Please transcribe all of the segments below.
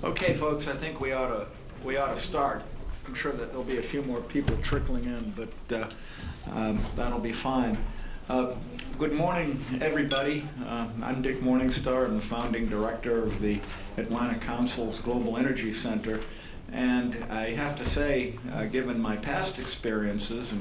Okay, folks, I think we ought to start. I'm sure that there'll be a few more people trickling in, but that'll be fine. Good morning, everybody. I'm Dick Morningstar. I'm the founding director of the Atlantic Council's Global Energy Center. And I have to say, given my past experiences,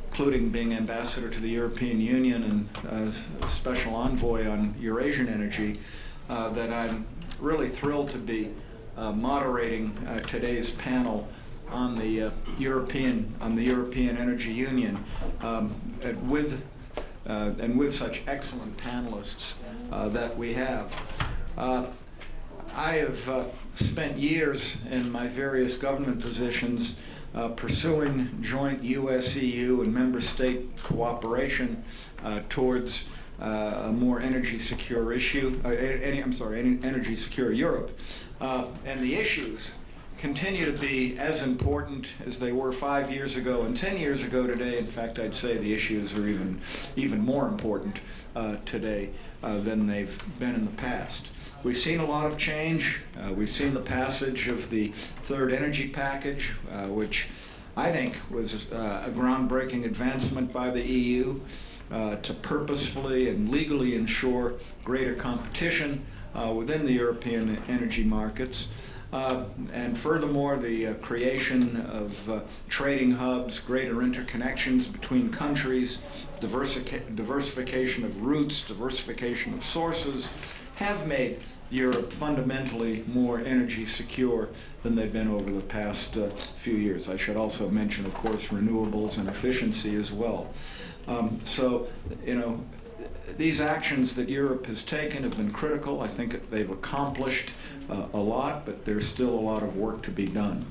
including being ambassador to the European Union and special envoy on Eurasian energy, that I'm really thrilled to be moderating today's panel on the European Energy Union, and with such excellent panelists that we have. I have spent years in my various government positions pursuing joint U.S.-EU and member state cooperation towards a more energy secure energy secure Europe. And the issues continue to be as important as they were 5 years ago and 10 years ago today. In fact, I'd say the issues are even more important today than they've been in the past. We've seen a lot of change. We've seen the passage of the third energy package, which I think was a groundbreaking advancement by the EU to purposefully and legally ensure greater competition within the European energy markets. And furthermore, the creation of trading hubs, greater interconnections between countries, diversification of routes, diversification of sources, have made Europe fundamentally more energy secure than they've been over the past few years. I should also mention, of course, renewables and efficiency as well. So, you know, these actions that Europe has taken have been critical. I think they've accomplished a lot, but there's still a lot of work to be done.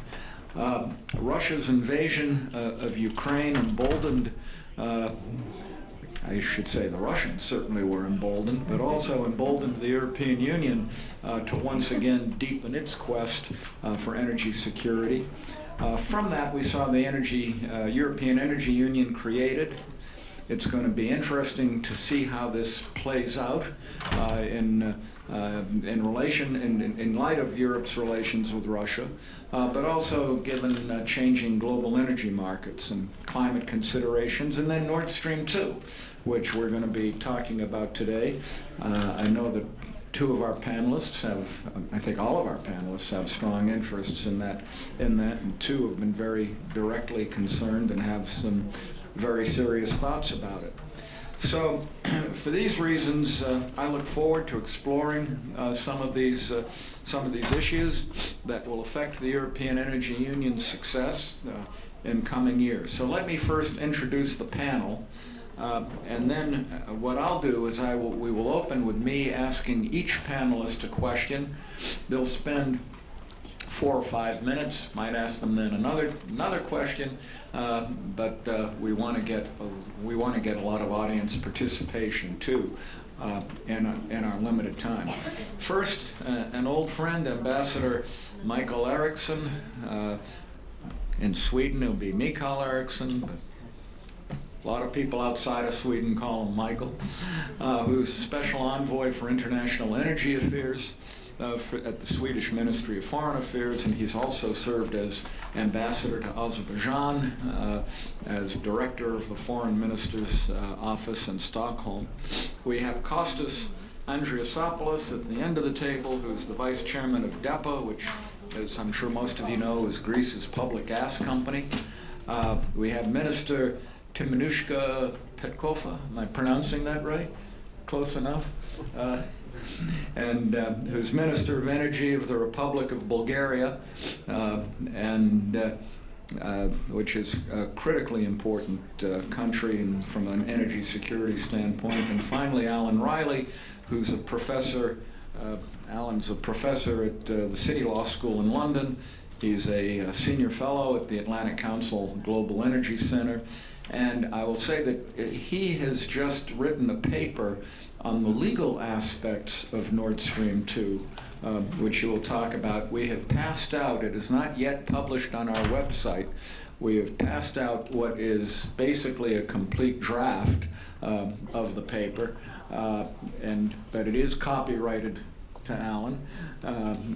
Russia's invasion of Ukraine emboldened, I should say the Russians certainly were emboldened, but also emboldened the European Union to once again deepen its quest for energy security. From that, we saw the European Energy Union created. It's going to be interesting to see how this plays out in light of Europe's relations with Russia, but also given changing global energy markets and climate considerations, and then Nord Stream 2, which we're going to be talking about today. I know that two of our panelists have, I think all of our panelists have strong interests in that, and two have been very directly concerned and have some very serious thoughts about it. So, for these reasons, I look forward to exploring some of these issues that will affect the European Energy Union's success in coming years. So let me first introduce the panel, and then what I'll do is we will open with me asking each panelist a question. They'll spend 4 or 5 minutes. Might ask them then another question, but we want to get a lot of audience participation too in our limited time. First, an old friend, Ambassador Mikael Eriksson. In Sweden, it'll be Mikael Eriksson, but a lot of people outside of Sweden call him Michael, who's Special Envoy for International Energy Affairs at the Swedish Ministry of Foreign Affairs, and he's also served as ambassador to Azerbaijan, as director of the Foreign Minister's office in Stockholm. We have Kostas Andriosopoulos at the end of the table, who's the vice chairman of DEPA, which, as I'm sure most of you know, is Greece's public gas company. We have Minister Temenuzhka Petkova. Am I pronouncing that right? Close enough? And who's Minister of Energy of the Republic of Bulgaria, which is a critically important country from an energy security standpoint. And finally, Alan Riley, who's a professor. Alan's a professor at the City Law School in London. He's a senior fellow at the Atlantic Council Global Energy Center. And I will say that he has just written a paper on the legal aspects of Nord Stream 2, which you will talk about. We have passed out, it is not yet published on our website, we have passed out what is basically a complete draft of the paper, but it is copyrighted to Alan,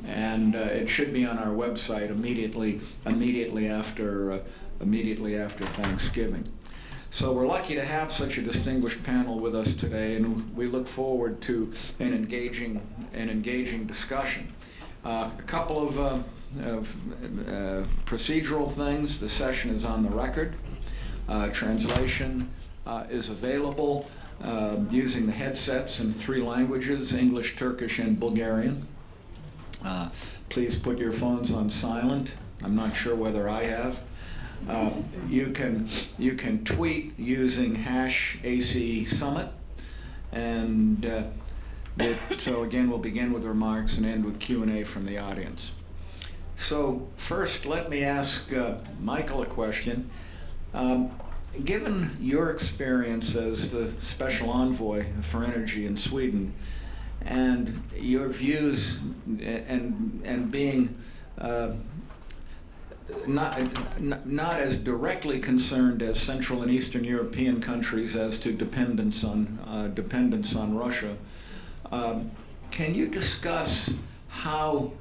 and it should be on our website immediately after Thanksgiving. So we're lucky to have such a distinguished panel with us today, and we look forward to an engaging discussion. A couple of procedural things. The session is on the record. Translation is available using the headsets in 3 languages, English, Turkish, and Bulgarian. Please put your phones on silent. I'm not sure whether I have. You can tweet using #AC Summit, and so again we'll begin with remarks and end with Q&A from the audience. So first, let me ask Mikael a question. Given your experience as the Special Envoy for Energy in Sweden, and your views, and being not as directly concerned as Central and Eastern European countries as to dependence on Russia, can you discuss how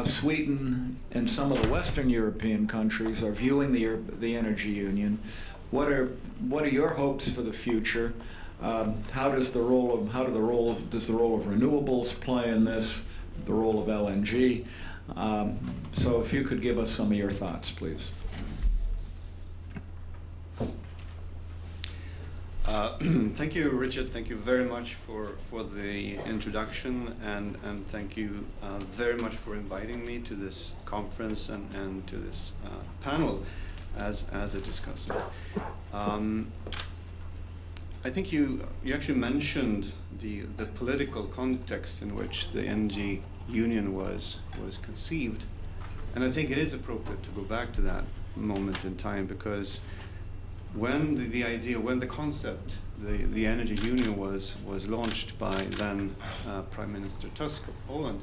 Sweden and some of the Western European countries are viewing the energy union? What are your hopes for the future? How does the role of renewables play in this? The role of LNG? So if you could give us some of your thoughts, please. Thank you, Richard. Thank you very much for the introduction, and thank you very much for inviting me to this conference and to this panel as a discussant. I think you actually mentioned the political context in which the energy union was conceived, and I think it is appropriate to go back to that moment in time, because when the concept, the energy union was launched by then Prime Minister Tusk of Poland,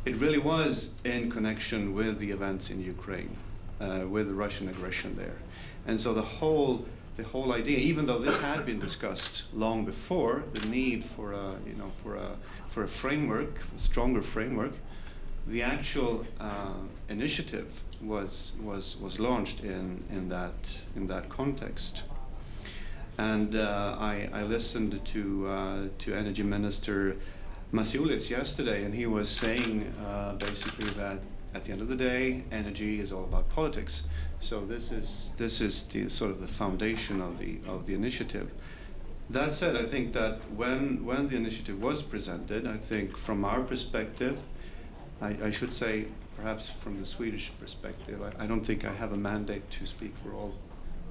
it really was in connection with the events in Ukraine, with the Russian aggression there. And so the whole idea, even though this had been discussed long before, the need for a framework, a stronger framework, the actual initiative was launched in that context. And I listened to Energy Minister Masiulis yesterday, and he was saying basically that at the end of the day, energy is all about politics. So this is the sort of the foundation of the initiative. That said, I think that when the initiative was presented, I think from our perspective, I should say perhaps from the Swedish perspective, I don't think I have a mandate to speak for all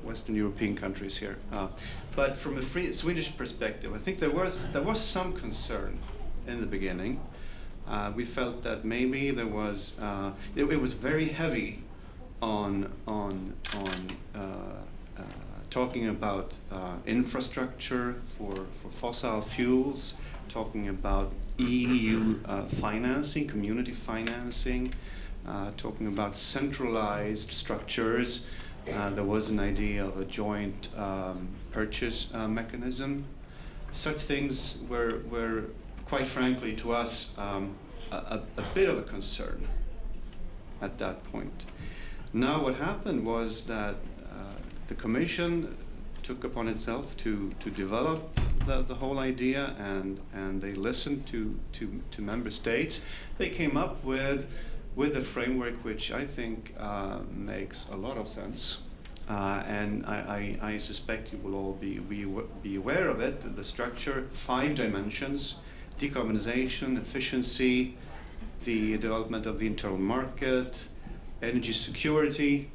Western European countries here, but from a Swedish perspective, I think there was some concern in the beginning. We felt that maybe there was it was very heavy on talking about infrastructure for fossil fuels, talking about EU financing, community financing, talking about centralized structures. There was an idea of a joint purchase mechanism. Such things were quite frankly to us a bit of a concern at that point. Now what happened was that the Commission took upon itself to develop the whole idea, and they listened to member states. They came up with a framework which I think makes a lot of sense, and I suspect you will all be aware of it. The structure, 5 dimensions: decarbonization, efficiency, the development of the internal market, energy security,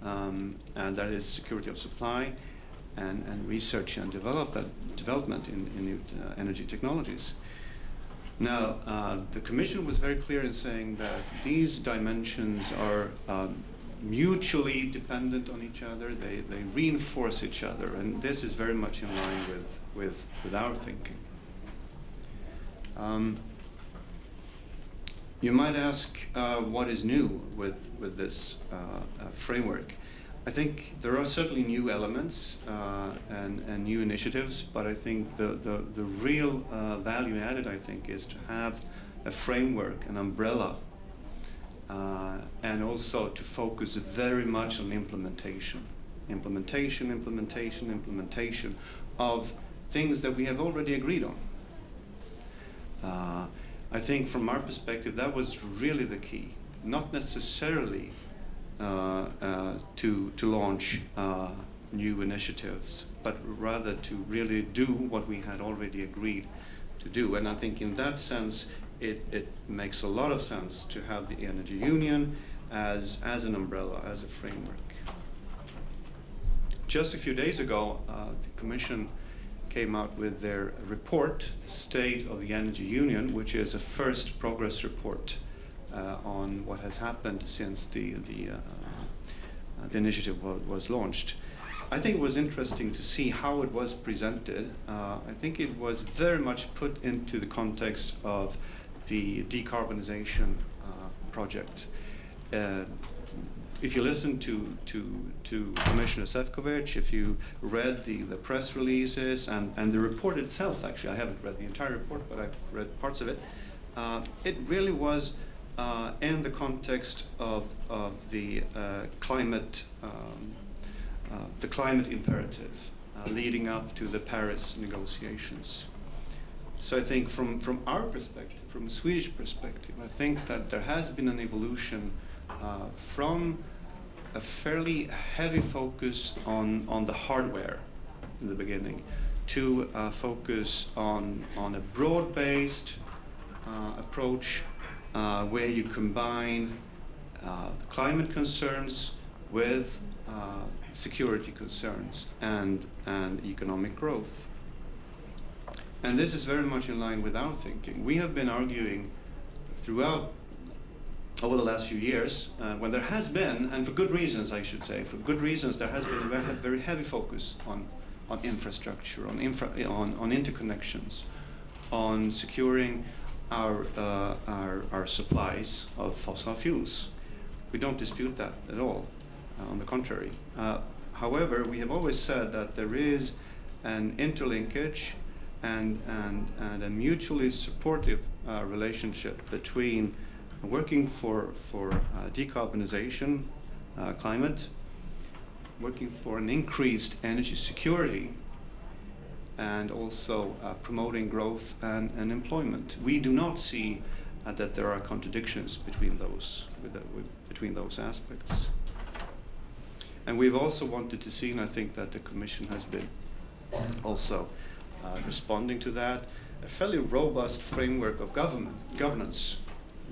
and that is security of supply, and research and development in new energy technologies. Now, the Commission was very clear in saying that these dimensions are mutually dependent on each other. They reinforce each other, and this is very much in line with our thinking. You might ask what is new with this framework. I think there are certainly new elements and new initiatives, but I think the real value added, I think, is to have a framework, an umbrella, and also to focus very much on implementation of things that we have already agreed on. I think from our perspective, that was really the key, not necessarily to launch new initiatives, but rather to really do what we had already agreed to do. And I think in that sense, it makes a lot of sense to have the Energy Union as an umbrella, as a framework. Just a few days ago, the Commission came out with their report, The State of the Energy Union, which is a first progress report on what has happened since the initiative was launched. I think it was interesting to see how it was presented. I think it was very much put into the context of the decarbonization project. If you listen to Commissioner Šefčovič, if you read the press releases and the report itself, actually, I haven't read the entire report, but I've read parts of it, it really was in the context of the climate imperative leading up to the Paris negotiations. So I think from our perspective, from a Swedish perspective, I think that there has been an evolution from a fairly heavy focus on the hardware in the beginning to focus on a broad-based approach where you combine climate concerns with security concerns and economic growth. And this is very much in line with our thinking. We have been arguing throughout over the last few years, when there has been, and for good reasons, I should say, for good reasons, there has been a very heavy focus on infrastructure, on interconnections, on securing our supplies of fossil fuels. We don't dispute that at all. On the contrary. However, we have always said that there is an interlinkage and a mutually supportive relationship between working for decarbonization, climate, working for an increased energy security, and also promoting growth and employment. We do not see that there are contradictions between those aspects. And we've also wanted to see, and I think that the Commission has been also responding to that, a fairly robust framework of governance.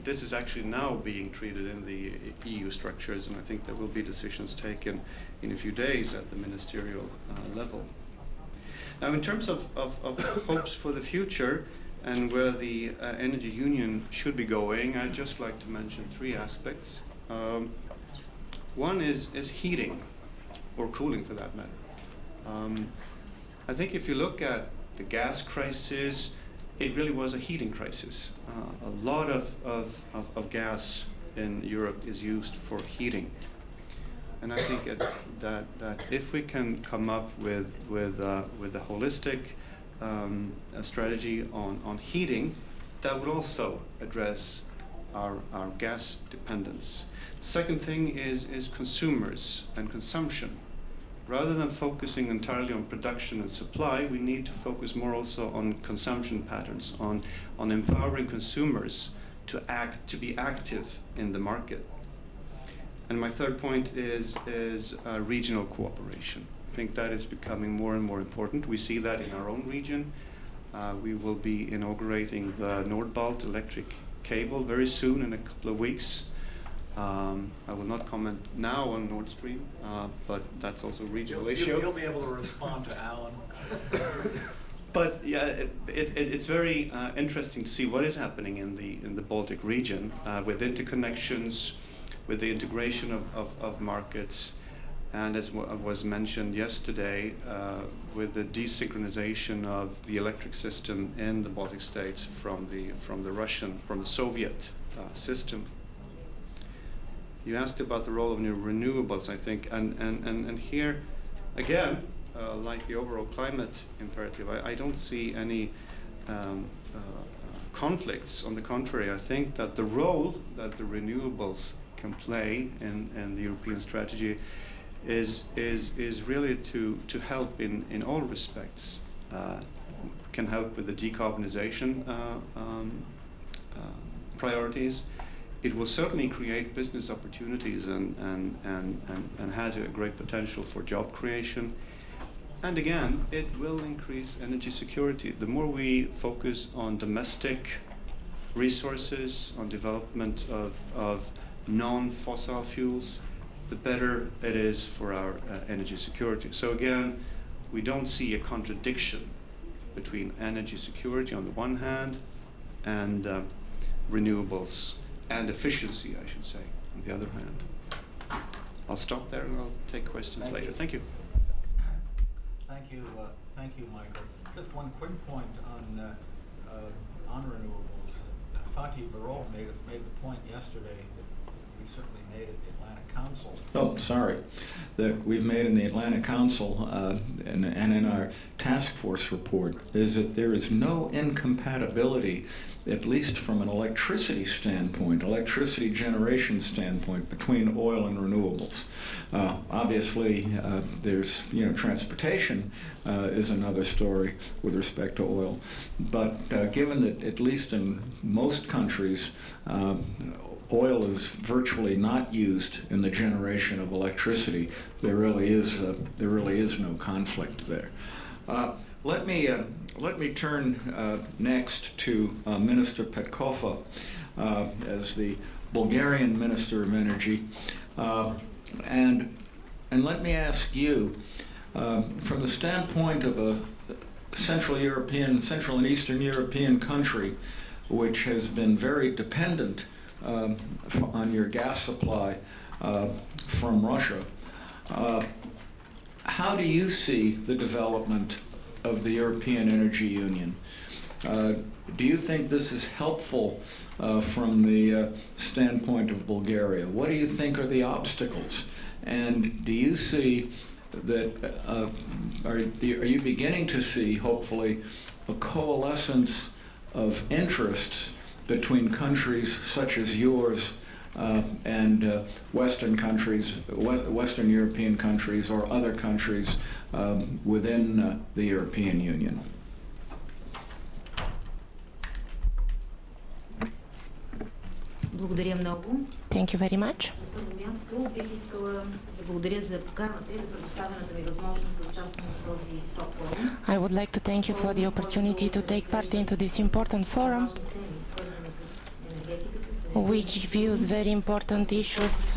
This is actually now being treated in the EU structures, and I think there will be decisions taken in a few days at the ministerial level. Now, in terms of hopes for the future and where the Energy Union should be going, I'd just like to mention three aspects. One is heating, or cooling for that matter. I think if you look at the gas crisis, it really was a heating crisis. A lot of gas in Europe is used for heating. And I think that if we can come up with a holistic strategy on heating, that would also address our gas dependence. Second thing is consumers and consumption. Rather than focusing entirely on production and supply, we need to focus more also on consumption patterns, on empowering consumers to be active in the market. And my third point is regional cooperation. I think that is becoming more and more important. We see that in our own region. We will be inaugurating the Nordbalt electric cable very soon, in a couple of weeks. I will not comment now on Nord Stream, but that's also a regional issue. You'll be able to respond to Alan. But yeah, it's very interesting to see what is happening in the Baltic region with interconnections, with the integration of markets, and as was mentioned yesterday, with the desynchronization of the electric system in the Baltic states from the Soviet system. You asked about the role of new renewables, I think, and here, again, like the overall climate imperative, I don't see any conflicts. On the contrary, I think that the role that the renewables can play in the European strategy is really to help in all respects. Can help with the decarbonization priorities. It will certainly create business opportunities and has a great potential for job creation. And again, it will increase energy security. The more we focus on domestic resources, on development of non-fossil fuels, the better it is for our energy security. So again, we don't see a contradiction between energy security on the one hand and renewables and efficiency, I should say, on the other hand. I'll stop there and I'll take questions later. Thank you. Thank you, Michael. Just one quick point on renewables. Fatih Birol made the point yesterday that we certainly made at the Atlantic Council. Oh, sorry. That we've made in the Atlantic Council and in our task force report is that there is no incompatibility, at least from an electricity standpoint, electricity generation standpoint, between oil and renewables. Obviously, there's, transportation is another story with respect to oil. But given that at least in most countries, oil is virtually not used in the generation of electricity, there really is no conflict there. Let me turn next to Minister Petkova as the Bulgarian Minister of Energy, and let me ask you, from the standpoint of a Central and Eastern European country, which has been very dependent on your gas supply from Russia, how do you see the development of the European Energy Union? Do you think this is helpful from the standpoint of Bulgaria? What do you think are the obstacles? And do you see that, are you beginning to see, hopefully, a coalescence of interests between countries such as yours and Western countries, Western European countries, or other countries within the European Union? Благодаря много. Thank you very much. На първо място бих искала да благодаря за поканата и за предоставената ми възможност да участвам в този висок форум. I would like to thank you for the opportunity to take part into this important forum, which views very important issues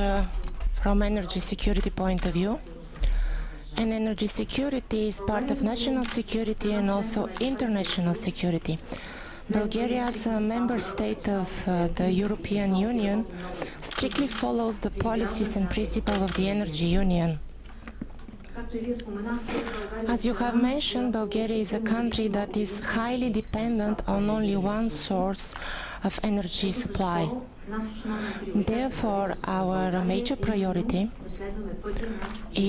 from energy security point of view. And energy security is part of national security and also international security. Bulgaria, as a member state of the European Union, strictly follows the policies and principles of the Energy Union. As you have mentioned, Bulgaria is a country that is highly dependent on only one source of energy supply. Therefore, our major priority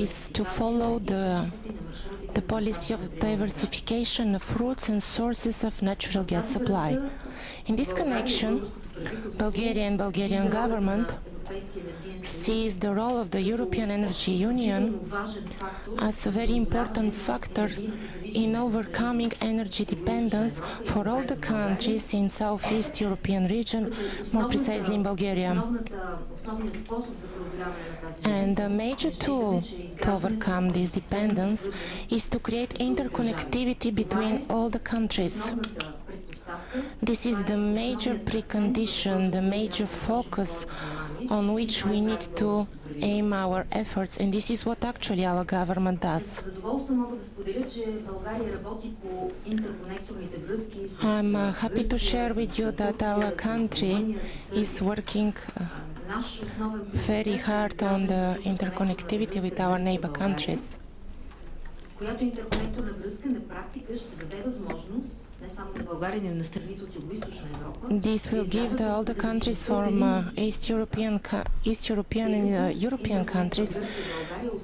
is to follow the policy of diversification of routes and sources of natural gas supply. In this connection, Bulgaria and Bulgarian government sees the role of the European Energy Union as a very important factor in overcoming energy dependence for all the countries in Southeast European region, more precisely in Bulgaria. And the major tool to overcome this dependence is to create interconnectivity between all the countries. This is the major precondition, the major focus on which we need to aim our efforts, and this is what actually our government does. I'm happy to share with you that our country is working very hard on the interconnectivity with our neighbor countries. която интерконекторна връзка на практика ще даде възможност не само на България, но и на страните от Югоизточна Европа. This will give all the countries from East European and European countries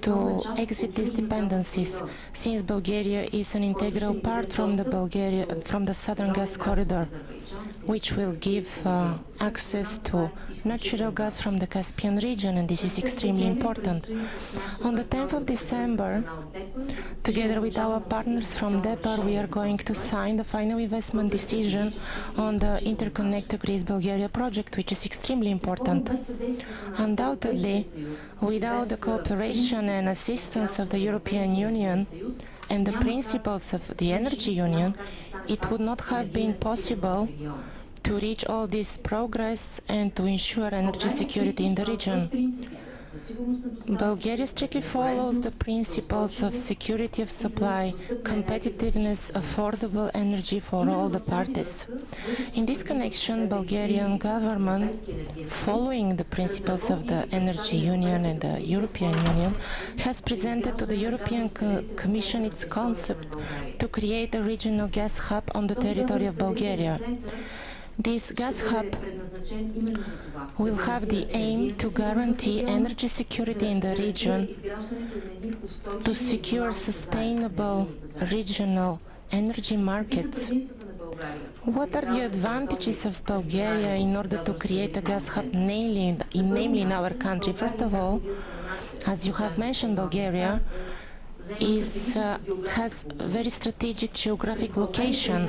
to exit these dependencies, since Bulgaria is an integral part from the southern gas corridor, which will give access to natural gas from the Caspian region, and this is extremely important. On the 10th of December, together with our partners from DEPA, we are going to sign the final investment decision on the interconnector Greece-Bulgaria project, which is extremely important. Undoubtedly, without the cooperation and assistance of the European Union and the principles of the Energy Union, it would not have been possible to reach all this progress and to ensure energy security in the region. Bulgaria strictly follows the principles of security of supply, competitiveness, affordable energy for all the parties. In this connection, Bulgarian government, following the principles of the Energy Union and the European Union, has presented to the European Commission its concept to create a regional gas hub on the territory of Bulgaria. This gas hub will have the aim to guarantee energy security in the region, to secure sustainable regional energy markets. What are the advantages of Bulgaria in order to create a gas hub, namely in our country? First of all, as you have mentioned, Bulgaria has very strategic geographic location.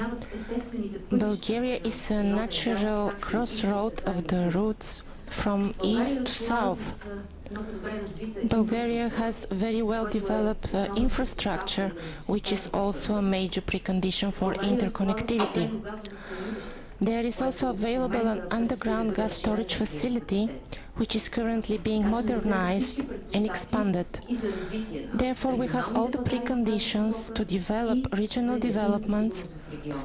Bulgaria is a natural crossroad of the routes from east to south. Bulgaria has very well developed infrastructure, which is also a major precondition for interconnectivity. There is also available an underground gas storage facility, which is currently being modernized and expanded. Therefore, we have all the preconditions to develop regional developments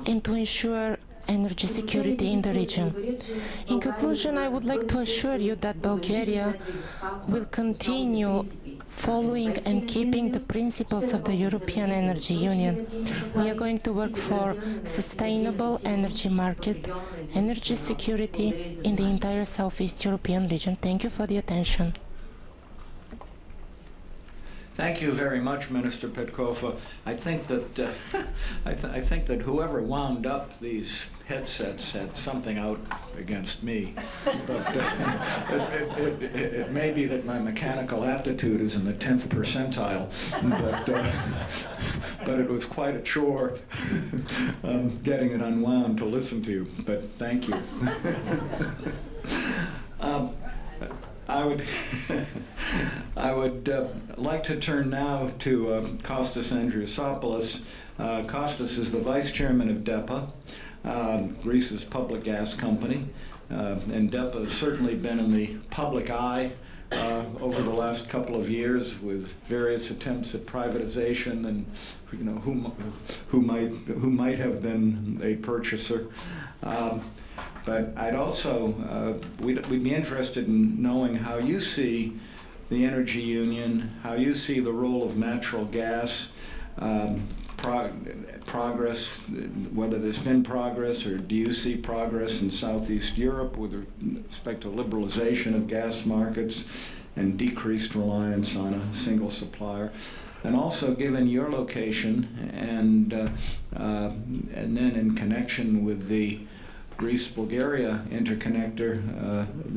and to ensure energy security in the region. In conclusion, I would like to assure you that Bulgaria will continue following and keeping the principles of the European Energy Union. We are going to work for sustainable energy market, energy security in the entire Southeast European region. Thank you for the attention. Thank you very much, Minister Petkova. I think that whoever wound up these headsets had something out against me. But it may be that my mechanical aptitude is in the 10th percentile, but it was quite a chore getting it unwound to listen to you. But thank you. I would like to turn now to Kostas Andriosopoulos. Kostas is the vice chairman of DEPA, Greece's public gas company, and DEPA has certainly been in the public eye over the last couple of years with various attempts at privatization and who might have been a purchaser. But I'd also, we'd be interested in knowing how you see the Energy Union, how you see the role of natural gas, progress, whether there's been progress, or do you see progress in Southeast Europe with respect to liberalization of gas markets and decreased reliance on a single supplier? And also, given your location and then in connection with the Greece-Bulgaria interconnector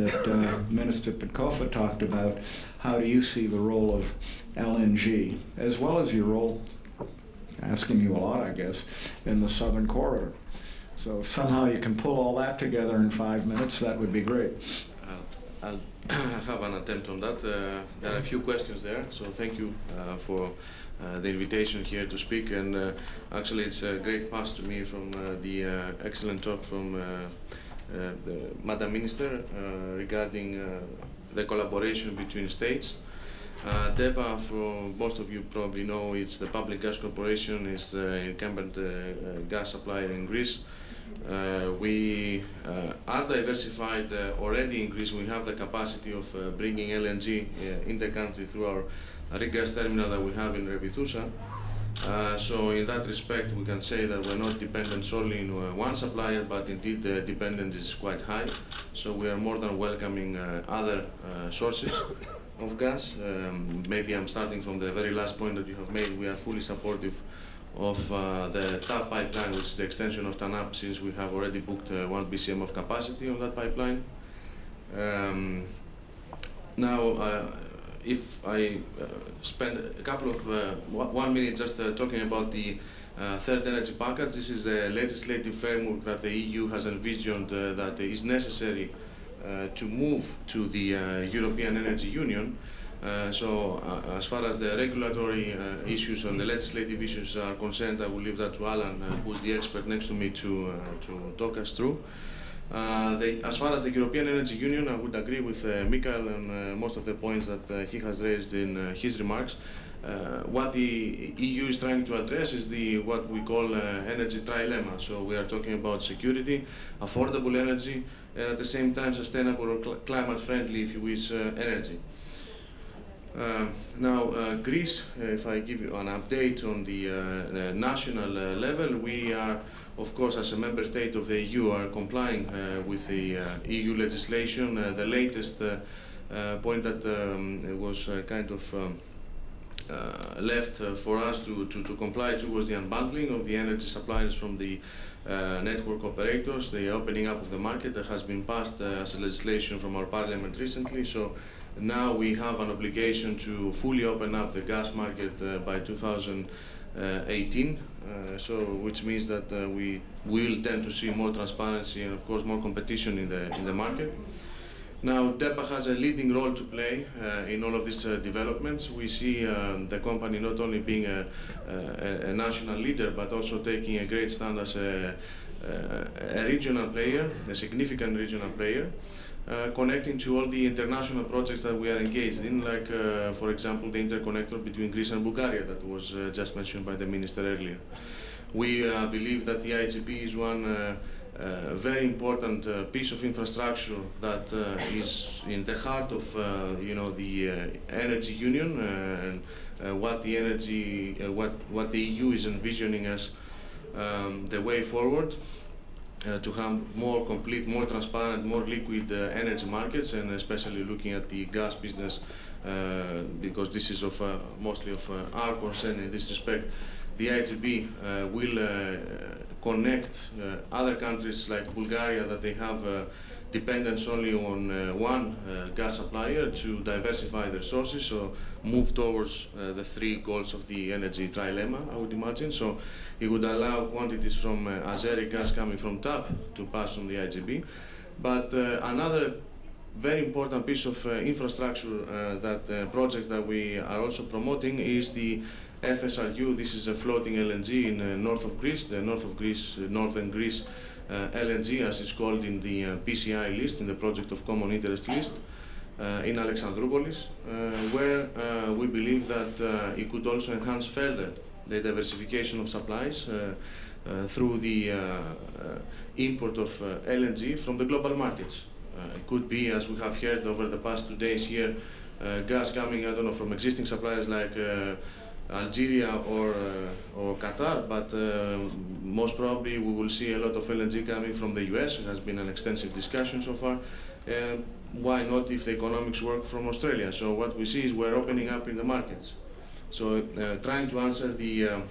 that Minister Petkova talked about, how do you see the role of LNG, as well as your role, asking you a lot, I guess, in the southern corridor? So if somehow you can pull all that together in 5 minutes, that would be great. I'll have an attempt on that. There are a few questions there, so thank you for the invitation here to speak, and actually it's a great pass to me from the excellent talk from the Madam Minister regarding the collaboration between states. DEPA, for most of you probably know, it's the Public Gas Corporation, it's the incumbent gas supplier in Greece. We are diversified already in Greece. We have the capacity of bringing LNG in the country through our regas terminal that we have in Revithousa. So in that respect, we can say that we're not dependent solely on one supplier, but indeed the dependence is quite high. So we are more than welcoming other sources of gas. Maybe I'm starting from the very last point that you have made. We are fully supportive of the TAP pipeline, which is the extension of TANAP, since we have already booked 1 BCM of capacity on that pipeline. Now, if I spend a couple of 1 minute just talking about the third energy package, this is a legislative framework that the EU has envisioned that is necessary to move to the European Energy Union. So as far as the regulatory issues and the legislative issues are concerned, I will leave that to Alan, who's the expert next to me, to talk us through. As far as the European Energy Union, I would agree with Mikael on most of the points that he has raised in his remarks. What the EU is trying to address is what we call energy trilemma. So we are talking about security, affordable energy, and at the same time sustainable or climate-friendly, if you wish, energy. Now, Greece, if I give you an update on the national level, we are, of course, as a member state of the EU, are complying with the EU legislation. The latest point that was kind of left for us to comply to was the unbundling of the energy suppliers from the network operators, the opening up of the market that has been passed as a legislation from our parliament recently. So now we have an obligation to fully open up the gas market by 2018, which means that we will tend to see more transparency and, of course, more competition in the market. Now, DEPA has a leading role to play in all of these developments. We see the company not only being a national leader, but also taking a great stand as a regional player, a significant regional player, connecting to all the international projects that we are engaged in, like, for example, the interconnector between Greece and Bulgaria that was just mentioned by the minister earlier. We believe that the IGP is one very important piece of infrastructure that is in the heart of the energy union and what the EU is envisioning as the way forward to have more complete, more transparent, more liquid energy markets, and especially looking at the gas business because this is of mostly of our concern in this respect. The IGB will connect other countries like Bulgaria that they have dependence only on one gas supplier to diversify their sources, so move towards the three goals of the energy trilemma, I would imagine. So it would allow quantities from Azeri gas coming from TAP to pass from the IGB. But another very important piece of infrastructure project that we are also promoting is the FSRU. This is a floating LNG in north of Greece, the northern Greece LNG, as it's called in the PCI list, in the Project of Common Interest list, in Alexandroupolis, where we believe that it could also enhance further the diversification of supplies through the import of LNG from the global markets. It could be, as we have heard over the past 2 days here, gas coming, I don't know, from existing suppliers like Algeria or Qatar, but most probably we will see a lot of LNG coming from the US. It has been an extensive discussion so far. Why not if the economics work from Australia? So what we see is we're opening up in the markets. So trying to answer the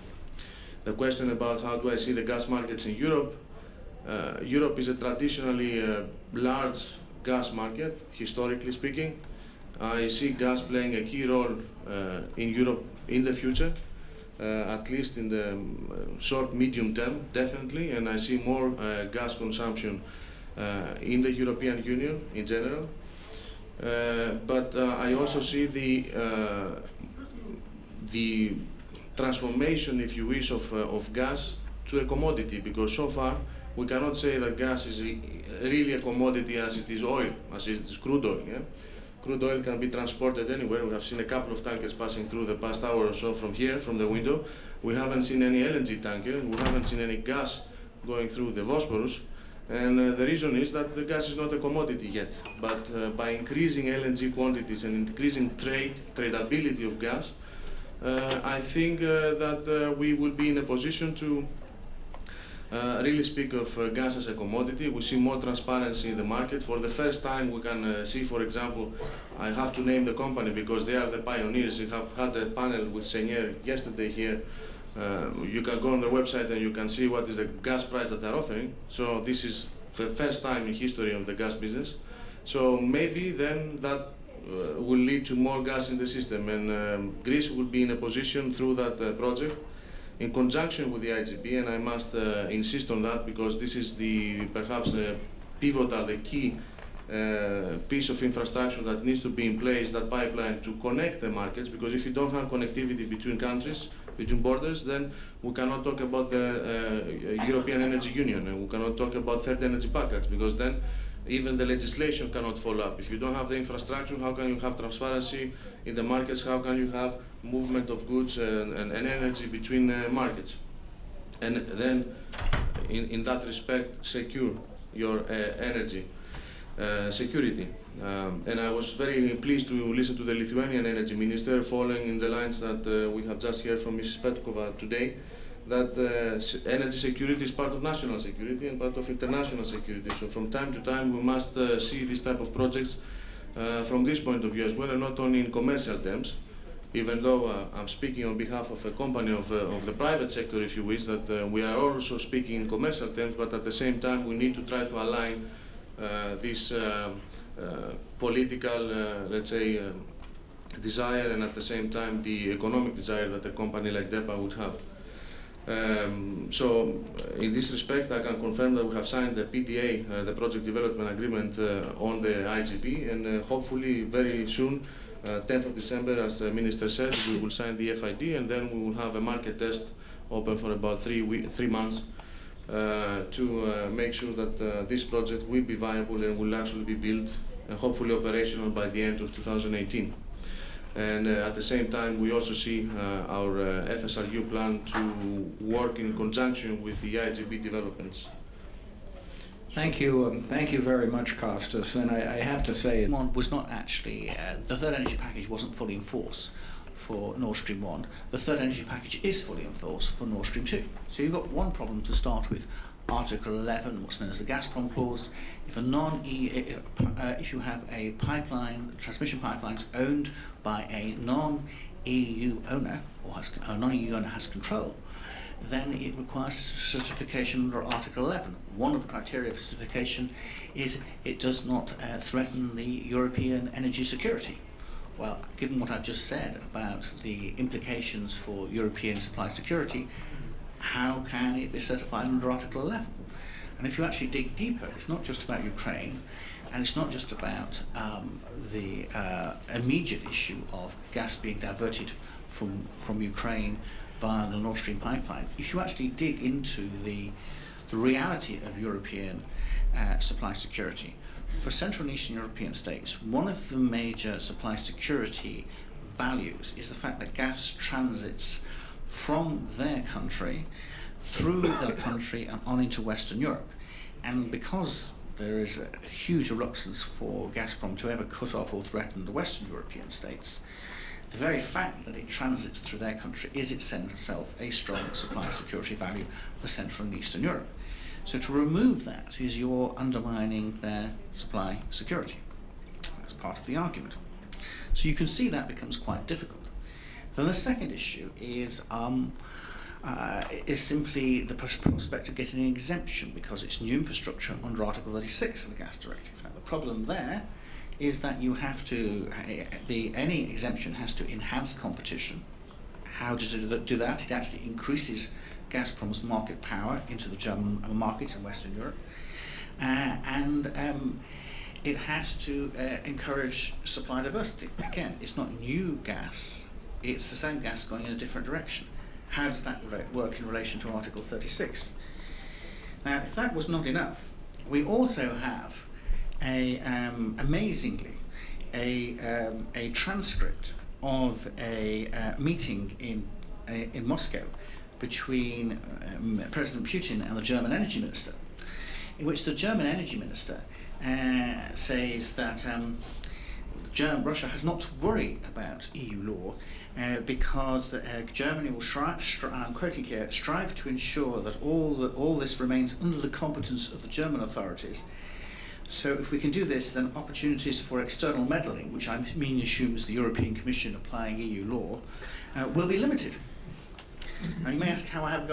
question about how do I see the gas markets in Europe, Europe is a traditionally large gas market, historically speaking. I see gas playing a key role in Europe in the future, at least in the short, medium term, definitely, and I see more gas consumption in the European Union in general. But I also see the transformation, if you wish, of gas to a commodity, because so far we cannot say that gas is really a commodity as it is oil, as it is crude oil. Yeah? Crude oil can be transported anywhere. We have seen a couple of tankers passing through the past hour or so from here, from the window. We haven't seen any LNG tanker, we haven't seen any gas going through the Bosporus. And the reason is that the gas is not a commodity yet. But by increasing LNG quantities and increasing tradability of gas, I think that we will be in a position to really speak of gas as a commodity. We see more transparency in the market. For the first time we can see, for example, I have to name the company because they are the pioneers. We have had a panel with Senior yesterday here. You can go on their website and you can see what is the gas price that they're offering. So this is the first time in history of the gas business. So maybe then that will lead to more gas in the system, and Greece will be in a position through that project in conjunction with the IGP, and I must insist on that because this is perhaps the pivotal, the key piece of infrastructure that needs to be in place, that pipeline to connect the markets, because if you don't have connectivity between countries, between borders, then we cannot talk about the European Energy Union, and we cannot talk about third energy package, because then even the legislation cannot follow up. If you don't have the infrastructure, how can you have transparency in the markets? How can you have movement of goods and energy between markets? And then, in that respect, secure your energy security. And I was very pleased to listen to the Lithuanian Energy Minister, following in the lines that we have just heard from Mrs. Petkova today, that energy security is part of national security and part of international security. So from time to time we must see these type of projects from this point of view as well, and not only in commercial terms, even though I'm speaking on behalf of a company of the private sector, if you wish, that we are also speaking in commercial terms, but at the same time we need to try to align this political, let's say, desire, and at the same time the economic desire that a company like DEPA would have. So in this respect, I can confirm that we have signed the PDA, the Project Development Agreement, on the IGP, and hopefully very soon, 10th of December, as the Minister said, we will sign the FID, and then we will have a market test open for about 3 months to make sure that this project will be viable and will actually be built and hopefully operational by the end of 2018. And at the same time, we also see our FSRU plan to work in conjunction with the IGB developments. Thank you very much, Kostas. And I have to say, was not actually the third energy package wasn't fully in force for Nord Stream 1. The third energy package is fully in force for Nord Stream 2. So you've got one problem to start with. Article 11, what's known as the Gazprom clause. If you have a pipeline, transmission pipelines owned by a non-EU owner, or a non-EU owner has control, then it requires certification under Article 11. One of the criteria for certification is it does not threaten the European energy security. Well, given what I've just said about the implications for European supply security, how can it be certified under Article 11? And if you actually dig deeper, it's not just about Ukraine, and it's not just about the immediate issue of gas being diverted from Ukraine via the Nord Stream pipeline. If you actually dig into the reality of European supply security, for Central and Eastern European states, one of the major supply security values is the fact that gas transits from their country, through their country, and on into Western Europe. And because there is a huge reluctance for Gazprom to ever cut off or threaten the Western European states, the very fact that it transits through their country is itself a strong supply security value for Central and Eastern Europe. So to remove that is you're undermining their supply security. That's part of the argument. So you can see that becomes quite difficult. Then the second issue is simply the prospect of getting an exemption because it's new infrastructure under Article 36 of the Gas Directive. Now the problem there is that you have to, any exemption has to enhance competition. How does it do that? It actually increases Gazprom's market power into the German market in Western Europe. And it has to encourage supply diversity. Again, it's not new gas, it's the same gas going in a different direction. How does that work in relation to Article 36? Now, if that was not enough, we also have amazingly a transcript of a meeting in Moscow between President Putin and the German Energy Minister, in which the German Energy Minister says that Russia has not to worry about EU law, because Germany will I'm quoting here, strive to ensure that all this remains under the competence of the German authorities. So if we can do this, then opportunities for external meddling, which I mean assumes the European Commission applying EU law, will be limited. Now you may ask how have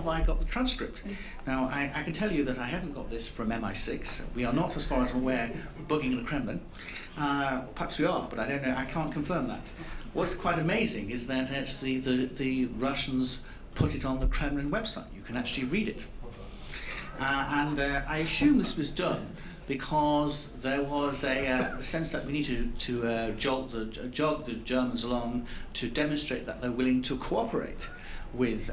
I got the transcript? Now I can tell you that I haven't got this from MI6. We are not, as far as I'm aware, bugging the Kremlin. Perhaps we are, but I don't know. I can't confirm that. What's quite amazing is that actually the Russians put it on the Kremlin website. You can actually read it. And I assume this was done because there was the sense that we need to jog the Germans along to demonstrate that they're willing to cooperate with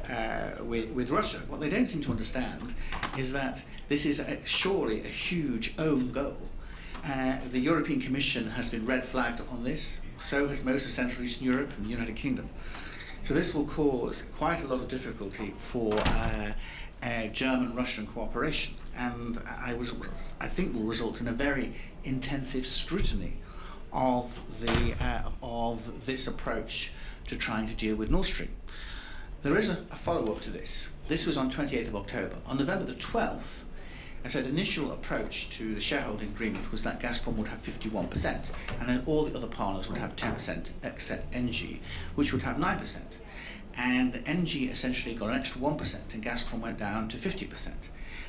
Russia. What they don't seem to understand is that this is surely a huge own goal. The European Commission has been red flagged on this, so has most of Central Eastern Europe and the United Kingdom. So this will cause quite a lot of difficulty for German-Russian cooperation, and I think will result in a very intensive scrutiny of this approach to trying to deal with Nord Stream. There is a follow-up to this. This was on 28th of October. On November the 12th, I said initial approach to the shareholding agreement was that Gazprom would have 51%, and then all the other partners would have 10% except NG, which would have 9%. And NG essentially got an extra 1%, and Gazprom went down to 50%.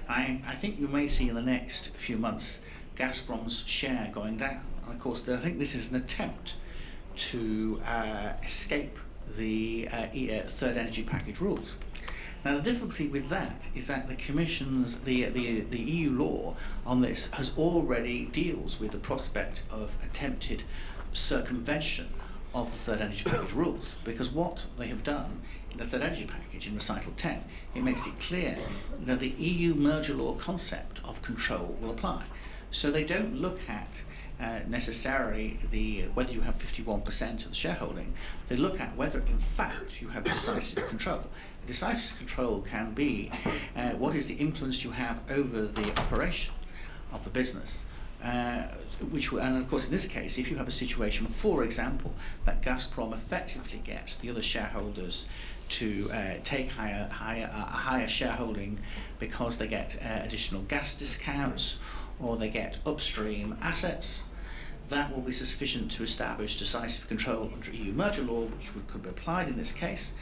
I think you may see in the next few months Gazprom's share going down. And of course, I think this is an attempt to escape the third energy package rules. Now, the difficulty with that is that the Commission's, the EU law on this has already deals with the prospect of attempted circumvention of the third energy package rules, because what they have done in the third energy package in recital 10, it makes it clear that the EU merger law concept of control will apply. So they don't look at necessarily whether you have 51% of the shareholding. They look at whether in fact you have decisive control. Decisive control can be what is the influence you have over the operation of the business. And of course in this case, if you have a situation, for example, that Gazprom effectively gets the other shareholders to take a higher shareholding because they get additional gas discounts or they get upstream assets, that will be sufficient to establish decisive control under EU merger law, which could be applied in this case,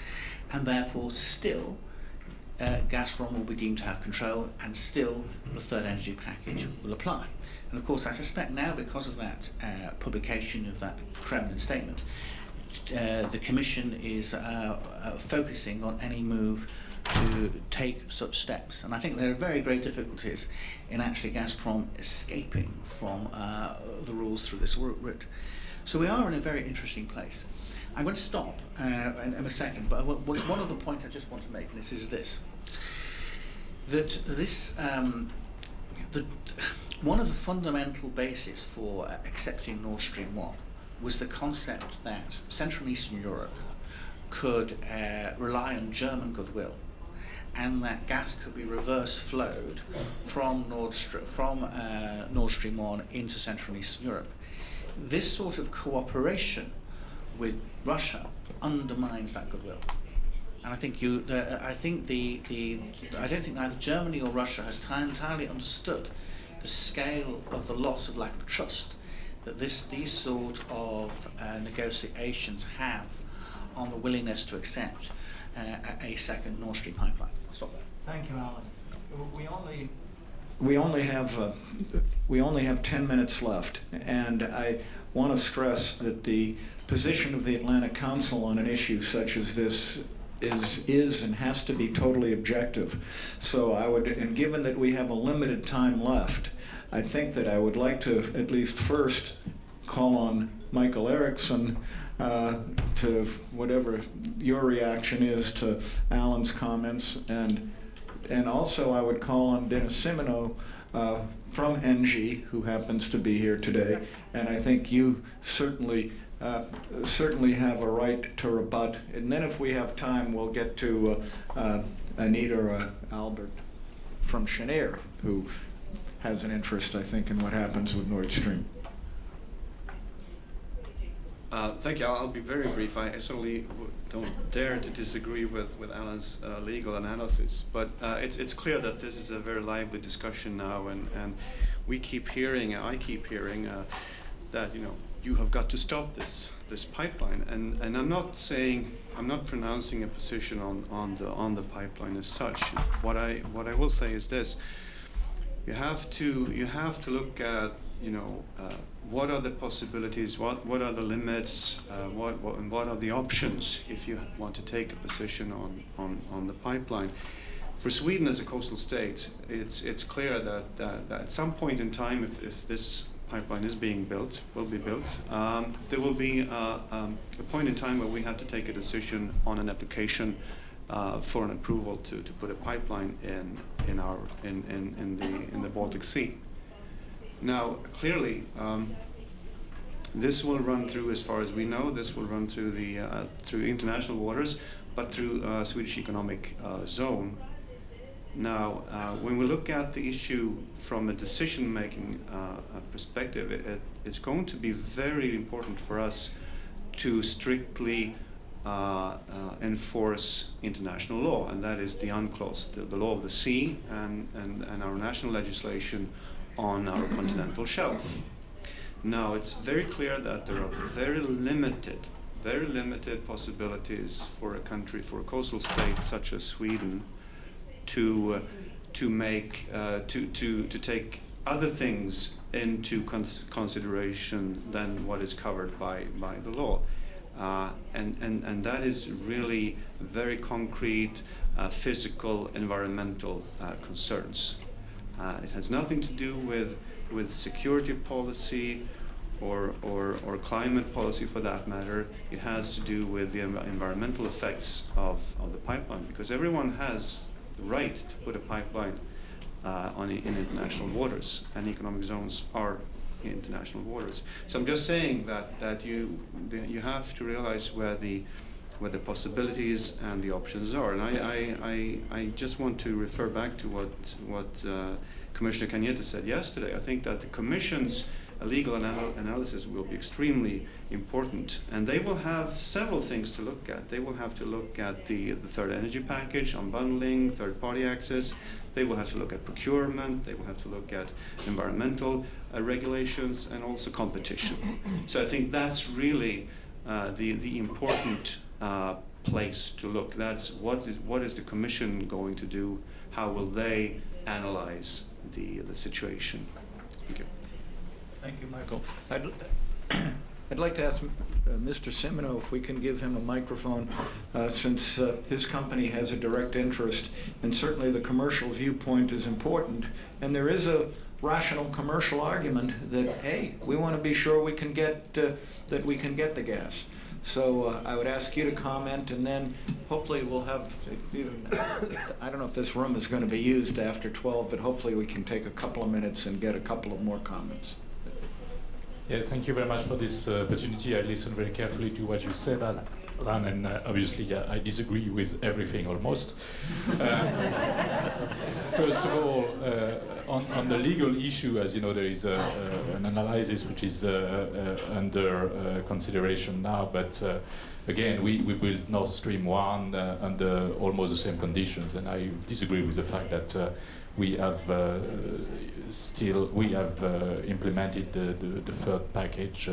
and therefore still Gazprom will be deemed to have control, and still the third energy package will apply. And of course, I suspect now, because of that publication of that Kremlin statement, the Commission is focusing on any move to take such steps. And I think there are very great difficulties in actually Gazprom escaping from the rules through this route. So we are in a very interesting place. I'm going to stop in a second, but one other point I just want to make, and this is this. That this, one of the fundamental bases for accepting Nord Stream 1 was the concept that Central and Eastern Europe could rely on German goodwill, and that gas could be reverse flowed from Nord Stream 1 into Central and Eastern Europe. This sort of cooperation with Russia undermines that goodwill. And I think I don't think either Germany or Russia has entirely understood the scale of the loss of lack of trust that these sort of negotiations have on the willingness to accept a second Nord Stream pipeline. I'll stop there. Thank you, Alan. We only have 10 minutes left, and I want to stress that the position of the Atlantic Council on an issue such as this is and has to be totally objective. So and given that we have a limited time left, I think that I would like to at least first call on Mikael Eriksson to whatever your reaction is to Alan's comments, and also I would call on Denis Simino from NG, who happens to be here today, and I think you certainly have a right to rebut. And then if we have time, we'll get to Anita or Albert from Cheniere, who has an interest, I think, in what happens with Nord Stream. Thank you. I'll be very brief. I certainly don't dare to disagree with Alan's legal analysis, but it's clear that this is a very lively discussion now, and we keep hearing, I keep hearing that you have got to stop this pipeline, and I'm not pronouncing a position on the pipeline as such. What I will say is this: you have to look at what are the possibilities, what are the limits, what are the options if you want to take a position on the pipeline. For Sweden as a coastal state, it's clear that at some point in time, if this pipeline is will be built, there will be a point in time where we have to take a decision on an application for an approval to put a pipeline in the Baltic Sea. Now, clearly, this will run through, as far as we know, this will run through through international waters, but through Swedish economic zone. Now, when we look at the issue from a decision-making perspective, it's going to be very important for us to strictly enforce international law, and that is the UNCLOS, the law of the sea, and our national legislation on our continental shelf. Now, it's very clear that there are very limited possibilities for a country, for a coastal state such as Sweden, to take other things into consideration than what is covered by the law, and that is really very concrete, physical, environmental concerns. It has nothing to do with security policy or climate policy, for that matter. It has to do with the environmental effects of the pipeline, because everyone has the right to put a pipeline in international waters, and economic zones are international waters. So I'm just saying that you have to realize where the possibilities and the options are. And I just want to refer back to what Commissioner Cañete said yesterday. I think that the Commission's legal analysis will be extremely important, and they will have several things to look at. They will have to look at the third energy package, unbundling, third-party access. They will have to look at procurement. They will have to look at environmental regulations, and also competition. So I think that's really the important place to look. That's what is the Commission going to do? How will they analyze the situation? Thank you. Thank you, Michael. I'd like to ask Mr. Simino if we can give him a microphone, since his company has a direct interest, and certainly the commercial viewpoint is important. And there is a rational commercial argument that, hey, we want to be sure we can get that we can get the gas. So I would ask you to comment, and then hopefully we'll have, I don't know if this room is going to be used after 12, but hopefully we can take a couple of minutes and get a couple of more comments. Yeah, thank you very much for this opportunity. I listened very carefully to what you said, Alan, and obviously I disagree with everything almost. First of all, on the legal issue, as you know, there is an analysis which is under consideration now, but again, we built Nord Stream 1 under almost the same conditions, and I disagree with the fact that we have implemented the third package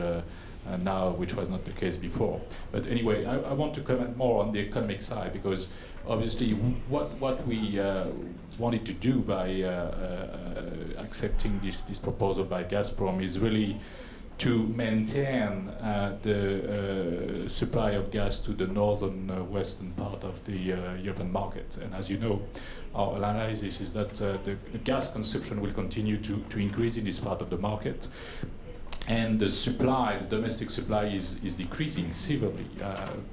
now, which was not the case before. But anyway, I want to comment more on the economic side, because obviously what we wanted to do by accepting this proposal by Gazprom is really to maintain the supply of gas to the northern western part of the European market. And as you know, our analysis is that the gas consumption will continue to increase in this part of the market. And the supply, the domestic supply, is decreasing severely,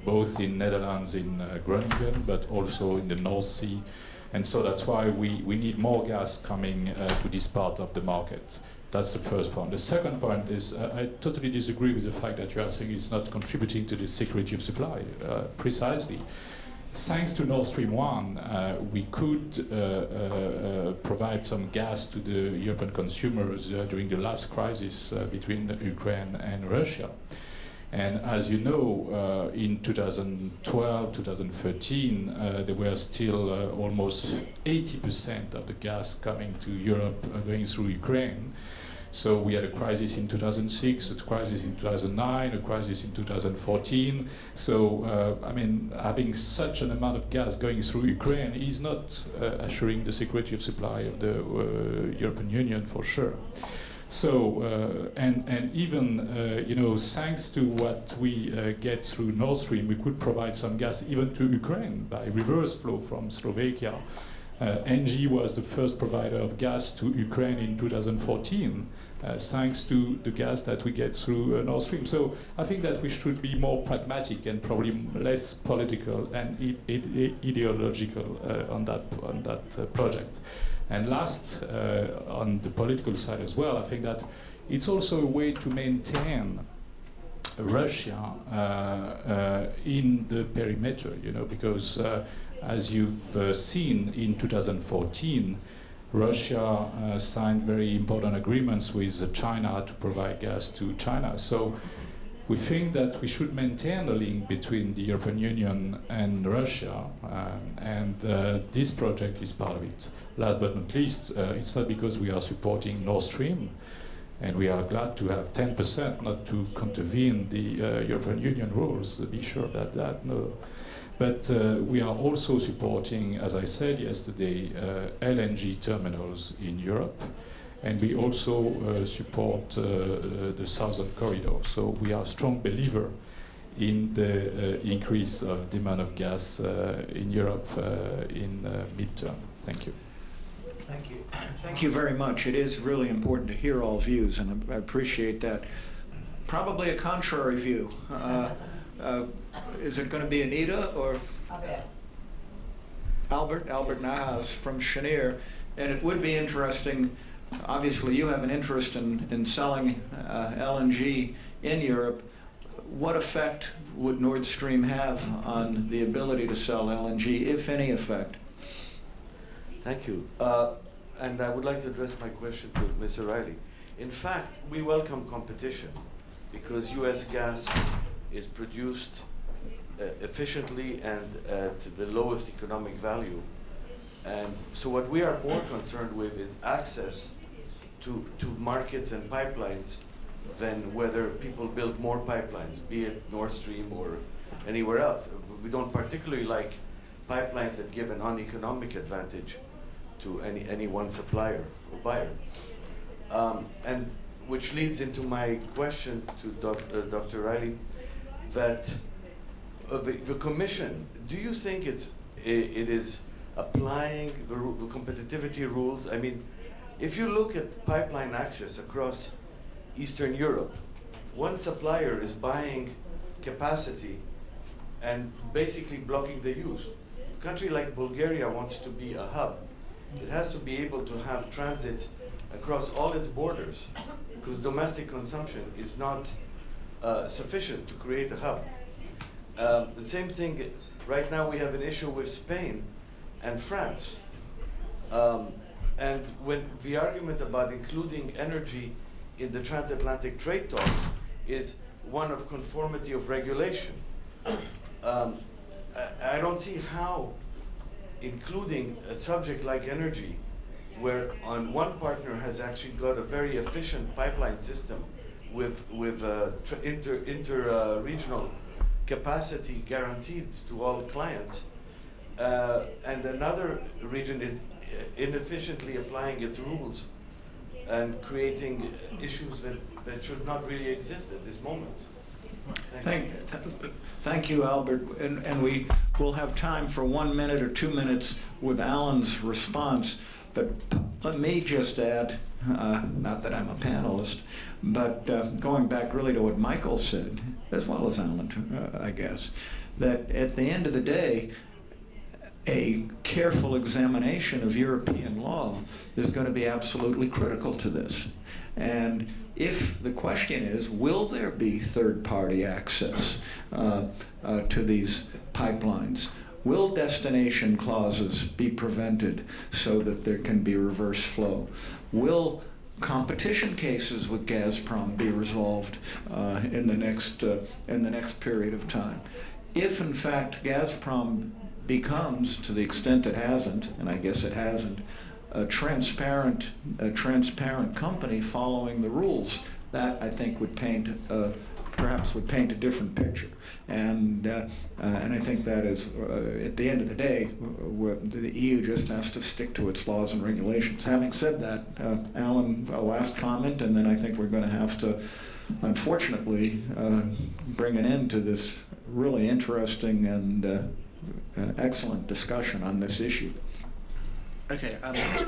both in Netherlands, in Groningen, but also in the North Sea. And so that's why we need more gas coming to this part of the market. That's the first point. The second point is I totally disagree with the fact that you are saying it's not contributing to the security of supply. Precisely. Thanks to Nord Stream 1, we could provide some gas to the European consumers during the last crisis between Ukraine and Russia. And as you know, in 2012, 2013, there were still almost 80% of the gas coming to Europe going through Ukraine. So we had a crisis in 2006, a crisis in 2009, a crisis in 2014. So, I mean, having such an amount of gas going through Ukraine is not assuring the security of supply of the European Union for sure. So, and even, you know, thanks to what we get through Nord Stream, we could provide some gas even to Ukraine by reverse flow from Slovakia. NG was the first provider of gas to Ukraine in 2014, thanks to the gas that we get through Nord Stream. So I think that we should be more pragmatic and probably less political and ideological on that project. And last, on the political side as well, I think that it's also a way to maintain Russia in the perimeter, you know, because as you've seen in 2014, Russia signed very important agreements with China to provide gas to China. So we think that we should maintain a link between the European Union and Russia, and this project is part of it. Last but not least, it's not because we are supporting Nord Stream, and we are glad to have 10%, not to contravene the European Union rules, be sure about that, no. But we are also supporting, as I said yesterday, LNG terminals in Europe, and we also support the Southern Corridor. So we are a strong believer in the increase of demand of gas in Europe in midterm. Thank you. Thank you. Thank you very much. It is really important to hear all views, and I appreciate that. Probably a contrary view. Is it going to be Anita or Albert Nahas from Cheniere? And it would be interesting, obviously you have an interest in selling LNG in Europe. What effect would Nord Stream have on the ability to sell LNG, if any effect? Thank you. And I would like to address my question to Ms. O'Reilly. In fact, we welcome competition because US gas is produced efficiently and at the lowest economic value. And so what we are more concerned with is access to markets and pipelines than whether people build more pipelines, be it Nord Stream or anywhere else. We don't particularly like pipelines that give an uneconomic advantage to any one supplier or buyer. And which leads into my question to Dr. Riley, that the Commission, do you think it is applying the competitivity rules? I mean, if you look at pipeline access across Eastern Europe, one supplier is buying capacity and basically blocking the use. A country like Bulgaria wants to be a hub. It has to be able to have transit across all its borders because domestic consumption is not sufficient to create a hub. The same thing, right now we have an issue with Spain and France. And when the argument about including energy in the transatlantic trade talks is one of conformity of regulation. I don't see how including a subject like energy, where on one partner has actually got a very efficient pipeline system with inter-regional capacity guaranteed to all clients, and another region is inefficiently applying its rules and creating issues that should not really exist at this moment. Thank you, Albert. And we will have time for 1 minute or 2 minutes with Alan's response. But let me just add, not that I'm a panelist, but going back really to what Mikael said, as well as Alan, I guess, that at the end of the day, a careful examination of European law is going to be absolutely critical to this. And if the question is, will there be third-party access to these pipelines? Will destination clauses be prevented so that there can be reverse flow? Will competition cases with Gazprom be resolved in the next period of time. If in fact Gazprom becomes, to the extent it hasn't, and I guess it hasn't, a transparent company following the rules, that I think would paint perhaps would paint a different picture. And I think that is, at the end of the day, the EU just has to stick to its laws and regulations. Having said that, Alan, a last comment, and then I think we're going to have to, unfortunately, bring an end to this really interesting and excellent discussion on this issue. Okay,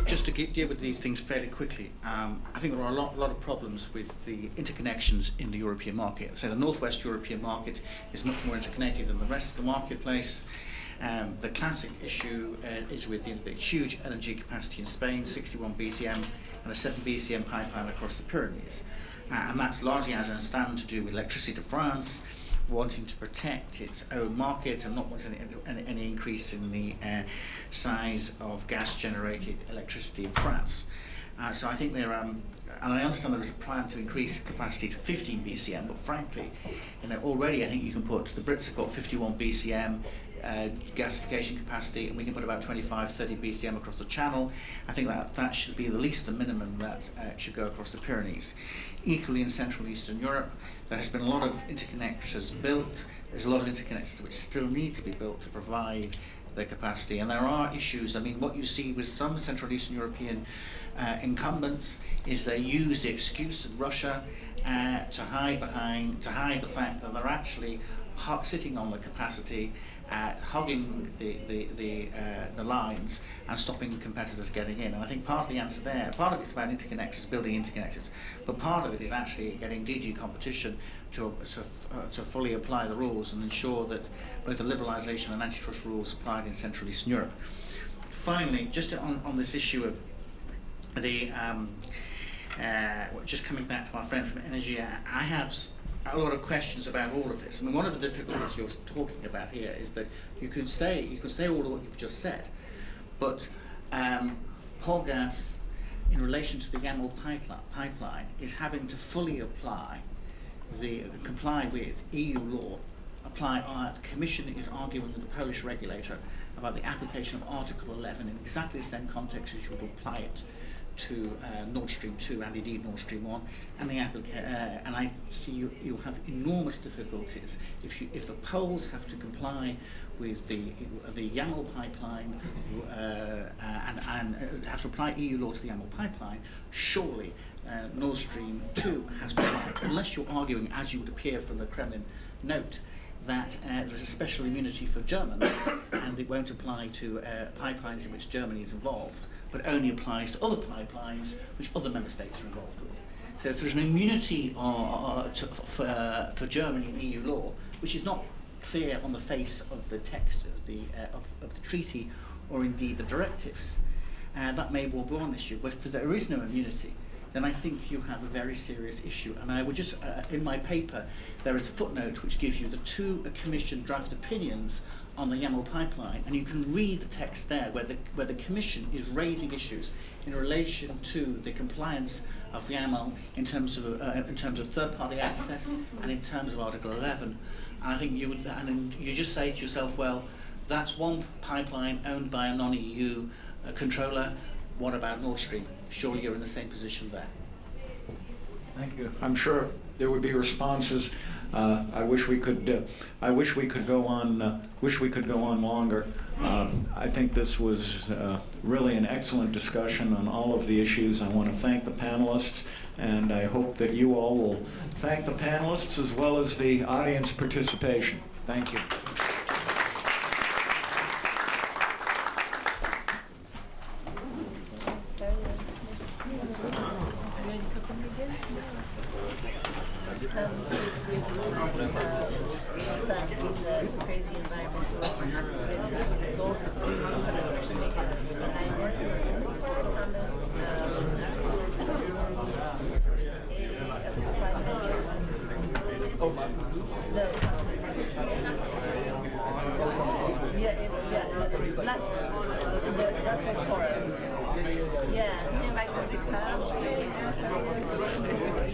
just to deal with these things fairly quickly, I think there are a lot of problems with the interconnections in the European market. So the Northwest European market is much more interconnected than the rest of the marketplace. The classic issue is with the huge LNG capacity in Spain, 61 BCM, and a 7 BCM pipeline across the Pyrenees. And that's largely, as I understand, to do with electricity to France, wanting to protect its own market and not wanting any increase in the size of gas-generated electricity in France. So I think there, and I understand there is a plan to increase capacity to 15 BCM, but frankly, already I think you can put, the Brits have got 51 BCM gasification capacity, and we can put about 25-30 BCM across the channel. I think that should be the least, the minimum that should go across the Pyrenees. Equally in Central and Eastern Europe, there has been a lot of interconnectors built. There's a lot of interconnectors which still need to be built to provide the capacity, and there are issues. I mean, what you see with some Central and Eastern European incumbents is they use the excuse of Russia to hide the fact that they're actually sitting on the capacity, hugging the lines and stopping competitors getting in. And I think part of the answer there, part of it's about interconnectors, building interconnectors, but part of it is actually getting DG competition to fully apply the rules and ensure that both the liberalisation and antitrust rules applied in Central Eastern Europe. Finally, just on this issue of the just coming back to my friend from Energy, I have a lot of questions about all of this. I mean, one of the difficulties you're talking about here is that you could say all of what you've just said, but Polgas, in relation to the YAML pipeline, is having to fully comply with EU law. The Commission is arguing with the Polish regulator about the application of Article 11 in exactly the same context as you would apply it to Nord Stream 2 and indeed Nord Stream 1, and and I see you'll have enormous difficulties if the Poles have to comply with the YAML pipeline and have to apply EU law to the YAML pipeline. Surely Nord Stream 2 has to apply, unless you're arguing, as you would appear from the Kremlin note, that there's a special immunity for Germans and it won't apply to pipelines in which Germany is involved, but only applies to other pipelines which other member states are involved with. So if there's an immunity for Germany in EU law, which is not clear on the face of the text of the treaty or indeed the directives, that may well be one issue. But if there is no immunity, then I think you have a very serious issue. And I would just, in my paper, there is a footnote which gives you the two Commission draft opinions on the YAML pipeline, and you can read the text there where the Commission is raising issues in relation to the compliance of YAML in terms of third-party access and in terms of Article 11. And I think you just say to yourself, well, that's one pipeline owned by a non-EU controller. What about Nord Stream? Surely you're in the same position there. Thank you. I'm sure there would be responses. I wish we could go on. Wish we could go on longer. I think this was really an excellent discussion on all of the issues. I want to thank the panelists, and I hope that you all will thank the panelists as well as the audience participation. Thank you. Yeah, invite the big